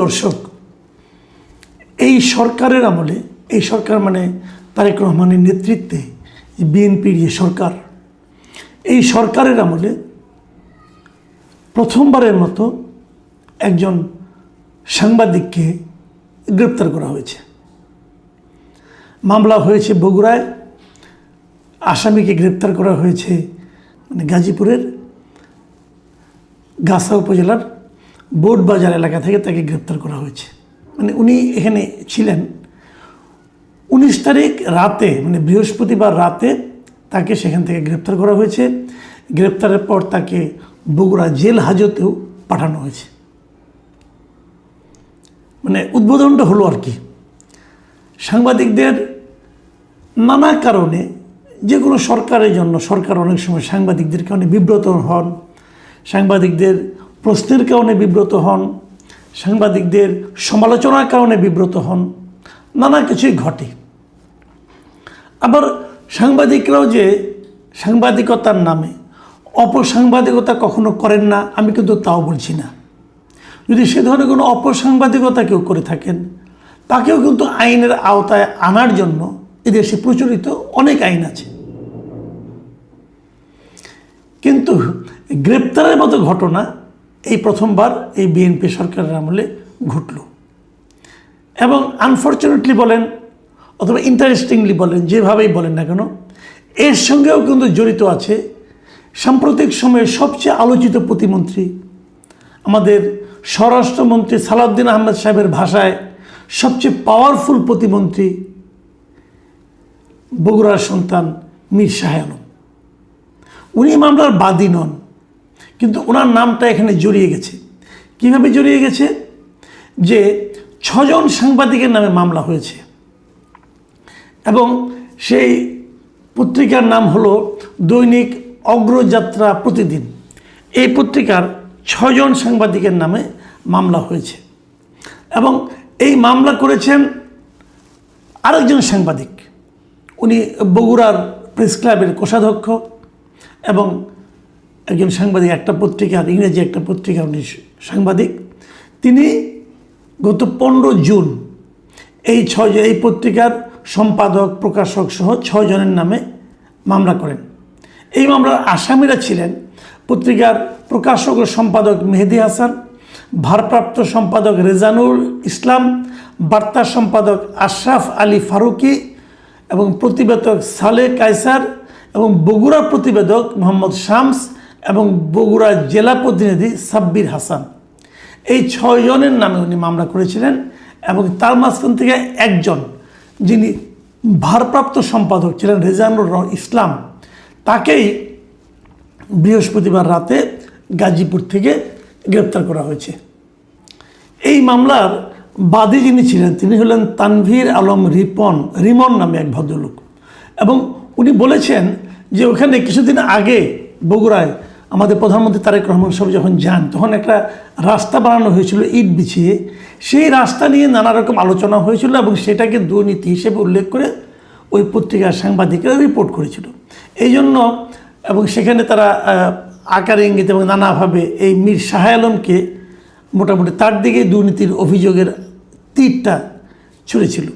দর্শক, এই সরকারের আমলে, এই সরকার মানে তারেক রহমানের নেতৃত্বে বিএনপির যে সরকার, এই সরকারের আমলে প্রথমবারের মতো একজন সাংবাদিককে গ্রেপ্তার করা হয়েছে। মামলা হয়েছে বগুড়ায়, আসামিকে গ্রেপ্তার করা হয়েছে মানে গাজীপুরের গাছা উপজেলার বোটবাজার এলাকা থেকে তাকে গ্রেপ্তার করা হয়েছে। মানে উনি এখানে ছিলেন 19 তারিখ রাতে, মানে বৃহস্পতিবার রাতে তাকে সেখান থেকে গ্রেপ্তার করা হয়েছে। গ্রেপ্তারের পর তাকে বগুড়া জেল হাজতেও পাঠানো হয়েছে। মানে উদ্বোধনটা হলো আর কি, সাংবাদিকদের নানা কারণে, যে কোনো সরকারের জন্য সরকার অনেক সময় সাংবাদিকদের কারণে বিব্রত হন, সাংবাদিকদের প্রশ্নের কারণে বিব্রত হন, সাংবাদিকদের সমালোচনার কারণে বিব্রত হন, নানা কিছুই ঘটে। আবার সাংবাদিকরাও যে সাংবাদিকতার নামে অপসাংবাদিকতা কখনো করেন না, আমি কিন্তু তাও বলছি না। যদি সে ধরনের কোনো অপসাংবাদিকতা কেউ করে থাকেন, তাকেও কিন্তু আইনের আওতায় আনার জন্য এদেশে প্রচলিত অনেক আইন আছে। কিন্তু গ্রেপ্তারের মতো ঘটনা এই প্রথমবার এই বিএনপি সরকারের আমলে ঘটল। এবং আনফর্চুনেটলি বলেন অথবা ইন্টারেস্টিংলি বলেন, যেভাবেই বলেন না কেন, এর সঙ্গেও কিন্তু জড়িত আছে সাম্প্রতিক সময়ে সবচেয়ে আলোচিত প্রতিমন্ত্রী, আমাদের স্বরাষ্ট্রমন্ত্রী সালাউদ্দিন আহমেদ সাহেবের ভাষায় সবচেয়ে পাওয়ারফুল প্রতিমন্ত্রী, বগুড়ার সন্তান মীর শাহ আলম। উনি মামলার বাদী নন, কিন্তু ওনার নামটা এখানে জড়িয়ে গেছে। কীভাবে জড়িয়ে গেছে? যে 6 জন সাংবাদিকের নামে মামলা হয়েছে এবং সেই পত্রিকার নাম হলো দৈনিক অগ্রযাত্রা প্রতিদিন। এই পত্রিকার 6 জন সাংবাদিকের নামে মামলা হয়েছে এবং এই মামলা করেছেন আরেকজন সাংবাদিক। উনি বগুড়ার প্রেস ক্লাবের কোষাধ্যক্ষ এবং একজন সাংবাদিক, একটা পত্রিকার, ইংরেজি একটা পত্রিকার উনি সাংবাদিক। তিনি গত 15 জুন এই পত্রিকার সম্পাদক, প্রকাশক সহ 6 জনের নামে মামলা করেন। এই মামলার আসামিরা ছিলেন পত্রিকার প্রকাশক ও সম্পাদক মেহেদি হাসান, ভারপ্রাপ্ত সম্পাদক রেজানুল ইসলাম, বার্তা সম্পাদক আশরাফ আলী ফারুকি এবং প্রতিবেদক সালেহ কায়সার এবং বগুড়া প্রতিবেদক মোহাম্মদ শামস এবং বগুড়া জেলা প্রতিনিধি সাব্বির হাসান। এই 6 জনের নামে উনি মামলা করেছিলেন এবং তার মাঝখান থেকে একজন, যিনি ভারপ্রাপ্ত সম্পাদক ছিলেন রেজানুল ইসলাম, তাকেই বৃহস্পতিবার রাতে গাজীপুর থেকে গ্রেপ্তার করা হয়েছে। এই মামলার বাদী যিনি ছিলেন তিনি হলেন তানভীর আলম রিমন নামে এক ভদ্রলোক। এবং উনি বলেছেন যে ওখানে কিছুদিন আগে বগুড়ায় আমাদের প্রধানমন্ত্রী তারেক রহমান সাহেব যখন যান, তখন একটা রাস্তা বানানো হয়েছিল ইট বিছিয়ে। সেই রাস্তা নিয়ে নানা রকম আলোচনা হয়েছিল এবং সেটাকে দুর্নীতি হিসেবে উল্লেখ করে ওই পত্রিকার সাংবাদিকরা রিপোর্ট করেছিল। এই জন্য এবং সেখানে তারা আকার ইঙ্গিত এবং নানাভাবে এই মীর শাহ আলমকে মোটামুটি তার দিকে দুর্নীতির অভিযোগের তীরটা ছুঁড়েছিল।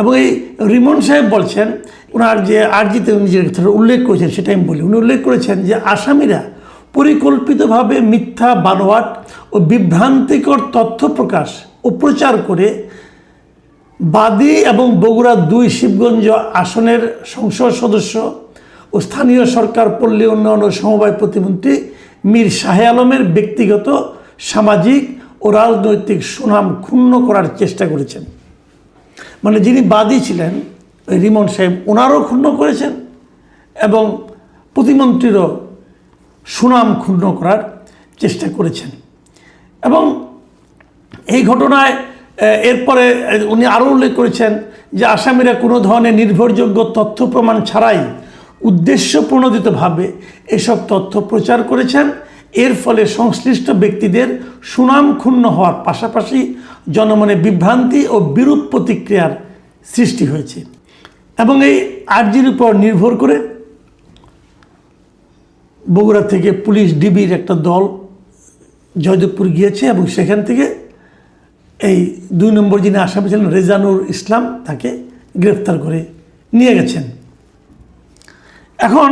এবং এই রিমন সাহেব বলছেন, ওনার যে আর্জিতে নিজের কথা উল্লেখ করেছেন সেটা আমি বলি। উনি উল্লেখ করেছেন যে আসামিরা পরিকল্পিতভাবে মিথ্যা, বানোয়াট ও বিভ্রান্তিকর তথ্য প্রকাশ ও প্রচার করে বাদী এবং বগুড়া 2 শিবগঞ্জ আসনের সংসদ সদস্য ও স্থানীয় সরকার পল্লী উন্নয়ন ও সমবায় প্রতিমন্ত্রী মীর শাহ আলমের ব্যক্তিগত, সামাজিক ও রাজনৈতিক সুনাম ক্ষুণ্ণ করার চেষ্টা করেছেন। মানে যিনি বাদী ছিলেন ওই রিমন সাহেব, ওনারও ক্ষুণ্ণ করেছেন এবং প্রতিমন্ত্রীরও সুনাম ক্ষুণ্ণ করার চেষ্টা করেছেন। এবং এই ঘটনায় এরপরে উনি আরও উল্লেখ করেছেন যে আসামিরা কোনো ধরনের নির্ভরযোগ্য তথ্য প্রমাণ ছাড়াই উদ্দেশ্য প্রণোদিতভাবে এসব তথ্য প্রচার করেছেন। এর ফলে সংশ্লিষ্ট ব্যক্তিদের সুনাম ক্ষুণ্ণ হওয়ার পাশাপাশি জনমনে বিভ্রান্তি ও বিরূপ প্রতিক্রিয়ার সৃষ্টি হয়েছে। এবং এই আর্জির উপর নির্ভর করে বগুড়া থেকে পুলিশ ডিবির একটা দল জয়দেবপুর গিয়েছে এবং সেখান থেকে এই 2 নম্বর যিনি আসামি ছিলেন রেজানুর ইসলাম, তাকে গ্রেপ্তার করে নিয়ে গেছেন। এখন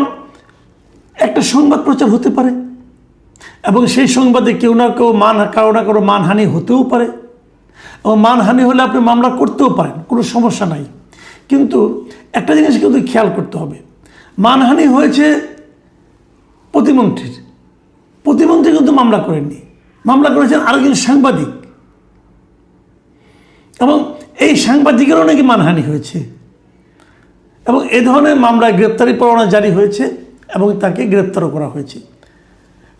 একটা সংবাদ প্রচার হতে পারে এবং সেই সংবাদে কেউ না কেউ কারো না কারো মানহানি হতেও পারে, এবং মানহানি হলে আপনি মামলা করতেও পারেন, কোনো সমস্যা নাই। কিন্তু একটা জিনিস কিন্তু খেয়াল করতে হবে, মানহানি হয়েছে প্রতিমন্ত্রীর, প্রতিমন্ত্রী কিন্তু মামলা করেননি, মামলা করেছেন আরেকজন সাংবাদিক, এবং এই সাংবাদিকেরও নাকি মানহানি হয়েছে, এবং এ ধরনের মামলায় গ্রেপ্তারি পরোয়ানা জারি হয়েছে এবং তাকে গ্রেপ্তারও করা হয়েছে।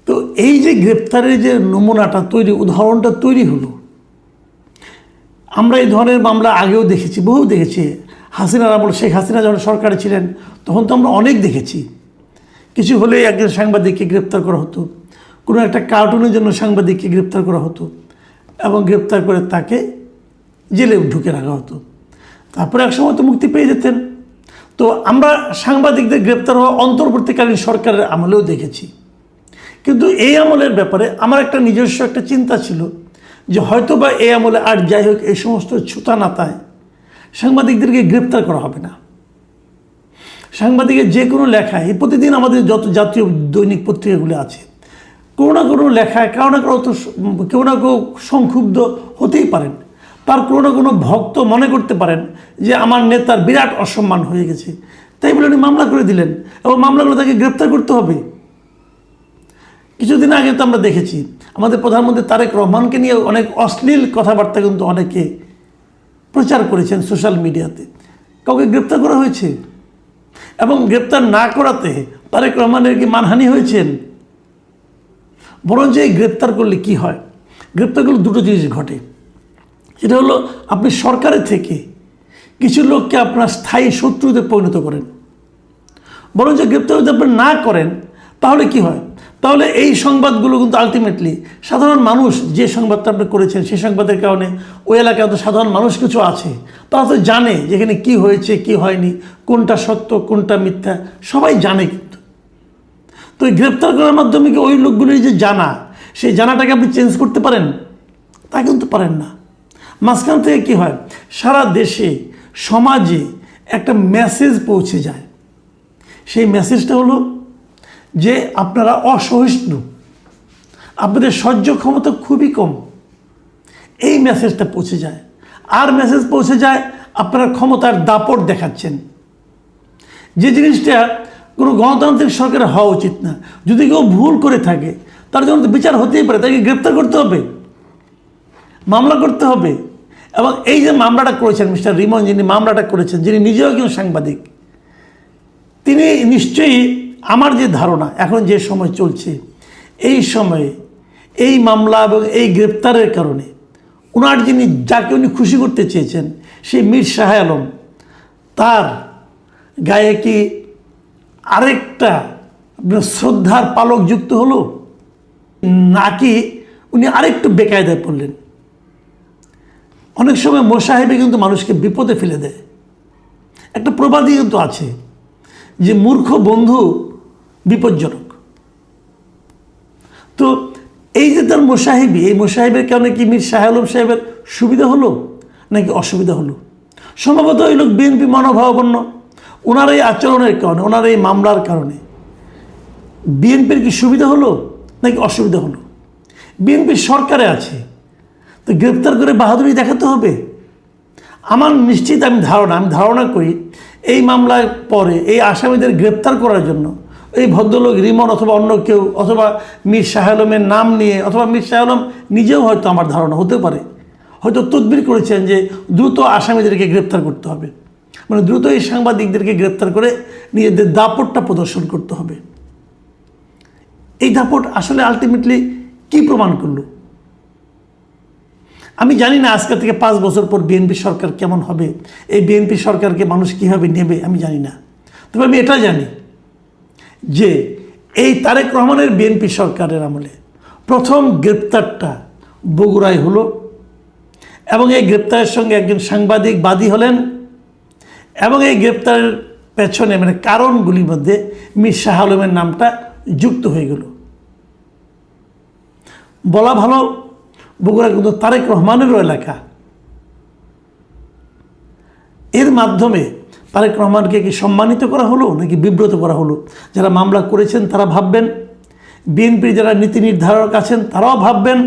তো এই যে গ্রেপ্তারের যে নমুনাটা তৈরি, উদাহরণটা তৈরি হলো, আমরা এই ধরনের মামলা আগেও দেখেছি, বহু দেখেছি। হাসিনার আমল, শেখ হাসিনা যখন সরকারে ছিলেন তখন তো আমরা অনেক দেখেছি। কিছু হলে একজন সাংবাদিককে গ্রেপ্তার করা হতো, কোনো একটা কার্টুনের জন্য সাংবাদিককে গ্রেপ্তার করা হতো এবং গ্রেপ্তার করে তাকে জেলে ঢুকে রাখা হতো, তারপরে একসময় তো মুক্তি পেয়ে যেতেন। তো আমরা সাংবাদিকদের গ্রেপ্তার হওয়া অন্তর্বর্তীকালীন সরকারের আমলেও দেখেছি। কিন্তু এই আমলের ব্যাপারে আমার একটা নিজস্ব একটা চিন্তা ছিল যে হয়তো বা এই আমলে আর যাই হোক এই সমস্ত ছুতা নাতায় সাংবাদিকদেরকে গ্রেপ্তার করা হবে না। সাংবাদিকের যে কোনো লেখায়, প্রতিদিন আমাদের যত জাতীয় দৈনিক পত্রিকাগুলি আছে, কোনো না কোনো লেখায় কারো না কারো তো কেউ না কেউ সংক্ষুব্ধ হতেই পারেন, তার কোনো না কোনো ভক্ত মনে করতে পারেন যে আমার নেতার বিরাট অসম্মান হয়ে গেছে, তাই বলে উনি মামলা করে দিলেন এবং মামলা করে তাকে গ্রেপ্তার করতে হবে। কিছুদিন আগে তো আমরা দেখেছি আমাদের প্রধানমন্ত্রী তারেক রহমানকে নিয়ে অনেক অশ্লীল কথাবার্তা কিন্তু অনেকে প্রচার করেছেন সোশ্যাল মিডিয়াতে, কাউকে গ্রেপ্তার করা হয়েছে? এবং গ্রেপ্তার না করাতে তারেক রহমানের কি মানহানি হয়েছেন? বরঞ্চ এই গ্রেপ্তার করলে কি হয়, গ্রেপ্তার করলে দুটো জিনিস ঘটে। সেটা হলো আপনি সরকারের থেকে কিছু লোককে আপনার স্থায়ী শত্রুতে পরিণত করেন। বরঞ্চ গ্রেপ্তার যদি আপনি না করেন তাহলে কি হয়, তাহলে এই সংবাদগুলো কিন্তু আলটিমেটলি সাধারণ মানুষ, যে সংবাদটা আপনি করেছেন সেই সংবাদের কারণে ওই এলাকায় তো সাধারণ মানুষ কিছু আছে, তারা তো জানে যেখানে কি হয়েছে কি হয়নি, কোনটা সত্য কোনটা মিথ্যা, সবাই জানে। কিন্তু তো এই গ্রেপ্তার করার মাধ্যমে কি ওই লোকগুলির যে জানা, সেই জানাটাকে আপনি চেঞ্জ করতে পারেন? তা কিন্তু পারেন না। মাঝখান থেকে কি হয়, সারা দেশে সমাজে একটা মেসেজ পৌঁছে যায়। সেই মেসেজটা হলো যে আপনারা অসহিষ্ণু, আপনাদের সহ্য ক্ষমতা খুবই কম, এই মেসেজটা পৌঁছে যায়। আর মেসেজ পৌঁছে যায় আপনারা ক্ষমতার দাপট দেখাচ্ছেন, যে জিনিসটা কোনো গণতান্ত্রিক সরকারের হওয়া উচিত না। যদি কেউ ভুল করে থাকে তার জন্য তো বিচার হতেই পারে, তাকে গ্রেপ্তার করতে হবে, মামলা করতে হবে। এবং এই যে মামলাটা করেছেন মিস্টার রিমন, যিনি মামলাটা করেছেন, যিনি নিজেও একজন সাংবাদিক, তিনি নিশ্চয়ই, আমার যে ধারণা এখন যে সময় চলছে, এই সময়ে এই মামলা এবং এই গ্রেপ্তারের কারণে ওনার যিনি, যাকে উনি খুশি করতে চেয়েছেন, সেই মীর শাহ আলম, তার গায়ে কি আরেকটা শ্রদ্ধার পালক যুক্ত হলো, নাকি উনি আরেকটু বেকায়দায় পড়লেন? অনেক সময় মোসাহেবে কিন্তু মানুষকে বিপদে ফেলে দেয়। একটা প্রবাদই কিন্তু আছে যে মূর্খ বন্ধু বিপজ্জনক। তো এই যে তার মোসাহেবি, এই মোসাহেবের কারণে কি মীর শাহ আলম সাহেবের সুবিধা হলো নাকি অসুবিধা হলো? সম্ভবত এই লোক বিএনপি মনোভাবাপন্ন, ওনার এই আচরণের কারণে, ওনার এই মামলার কারণে বিএনপির কি সুবিধা হলো নাকি অসুবিধা হলো? বিএনপি সরকারে আছে, তো গ্রেপ্তার করে বাহাদুরি দেখাতে হবে? আমার নিশ্চিত আমি ধারণা করি এই মামলার পরে এই আসামিদের গ্রেপ্তার করার জন্য এই ভদ্রলোক রিমন অথবা অন্য কেউ, অথবা মীর শাহ আলমের নাম নিয়ে, অথবা মীর শাহ আলম নিজেও হয়তো, আমার ধারণা হতে পারে, হয়তো তদবির করেছেন যে দ্রুত আসামিদেরকে গ্রেপ্তার করতে হবে, মানে দ্রুত এই সাংবাদিকদেরকে গ্রেপ্তার করে নিজেদের দাপটটা প্রদর্শন করতে হবে। এই দাপট আসলে আলটিমেটলি কি প্রমাণ করলো? আমি জানি না আজকে থেকে 5 বছর পর বিএনপি সরকার কেমন হবে, এই বিএনপি সরকারকে মানুষ কীভাবে নেবে আমি জানি না। তবে আমি এটা জানি যে এই তারেক রহমানের বিএনপি সরকারের আমলে প্রথম গ্রেপ্তারটা বগুড়ায় হলো, এবং এই গ্রেপ্তারের সঙ্গে একজন সাংবাদিক বাদী হলেন, এবং এই গ্রেপ্তারের পেছনে মানে কারণগুলির মধ্যে মীর শাহ আলমের নামটা যুক্ত হয়ে গেল। বলা ভালো বগুড়া কিন্তু তারেক রহমানেরও এলাকা। এর মাধ্যমে তারেক রহমানকে কি সম্মানিত করা হলো নাকি বিব্রত করা হলো? যারা মামলা করেছেন তারা ভাববেন, বিএনপির যারা নীতি নির্ধারক আছেন তারাও ভাববেন,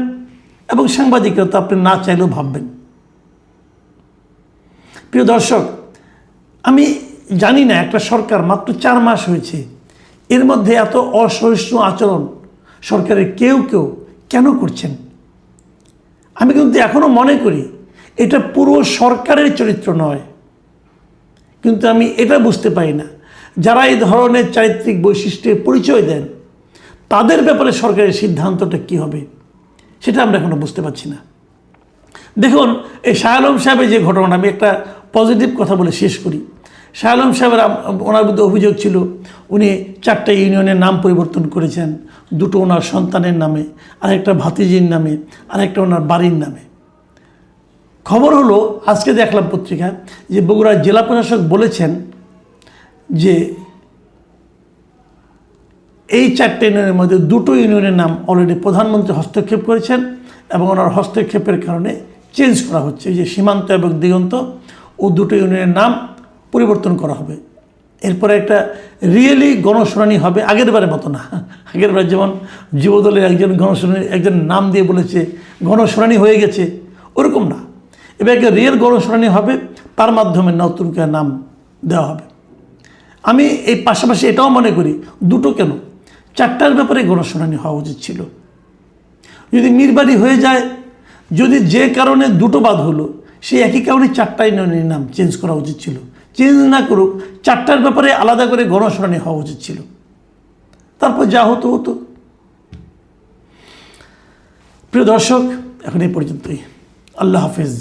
এবং সাংবাদিকরা তো আপনি না চাইলেও ভাববেন। প্রিয় দর্শক, আমি জানি না একটা সরকার মাত্র 4 মাস হয়েছে, এর মধ্যে এত অসহিষ্ণু আচরণ সরকারের কেউ কেন করছেন? আমি কিন্তু এখনও মনে করি এটা পুরো সরকারের চরিত্র নয়, কিন্তু আমি এটা বুঝতে পারি না যারা এই ধরনের চারিত্রিক বৈশিষ্ট্যের পরিচয় দেন তাদের ব্যাপারে সরকারের সিদ্ধান্তটা কী হবে সেটা আমরা এখনও বুঝতে পারছি না। দেখুন, এই শাহ আলম সাহেবের যে ঘটনা, আমি একটা পজিটিভ কথা বলে শেষ করি। শাহ আলম সাহেবের ওনার বিরুদ্ধে অভিযোগ ছিল উনি 4টা ইউনিয়নের নাম পরিবর্তন করেছেন, 2টো ওনার সন্তানের নামে, আরেকটা ভাতিজির নামে, আরেকটা ওনার বাড়ির নামে। খবর হলো, আজকে দেখলাম পত্রিকায় যে বগুড়ার জেলা প্রশাসক বলেছেন যে এই 4টে ইউনিয়নের মধ্যে 2টো ইউনিয়নের নাম অলরেডি প্রধানমন্ত্রী হস্তক্ষেপ করেছেন এবং ওনার হস্তক্ষেপের কারণে চেঞ্জ করা হচ্ছে। এই যে সীমান্ত এবং দিগন্ত ও 2টো ইউনিয়নের নাম পরিবর্তন করা হবে। এরপরে একটা রিয়েলি গণশুনানি হবে, আগেরবারের মতো না। আগেরবার যেমন যুবদলের একজন নাম দিয়ে বলেছে গণশুনানি হয়ে গেছে, ওরকম না। এবার একটা রিয়েল গণশুনানি হবে, তার মাধ্যমে নতুন করে নাম দেওয়া হবে। আমি এই পাশাপাশি এটাও মনে করি 2টো কেন, 4টার ব্যাপারে গণশুনানি হওয়া উচিত ছিল। যদি মিরবাড়ি হয়ে যায়, যদি যে কারণে 2টো বাদ হলো, সেই একই কারণে 4টা ইউনিয়নের নাম চেঞ্জ করা উচিত ছিল। চেঞ্জ না করুক, 4টার ব্যাপারে আলাদা করে গণশুনানি হওয়া উচিত ছিল। তারপর যা হতো হতো। প্রিয় দর্শক, এখন এই পর্যন্তই। আল্লাহ হাফেজ।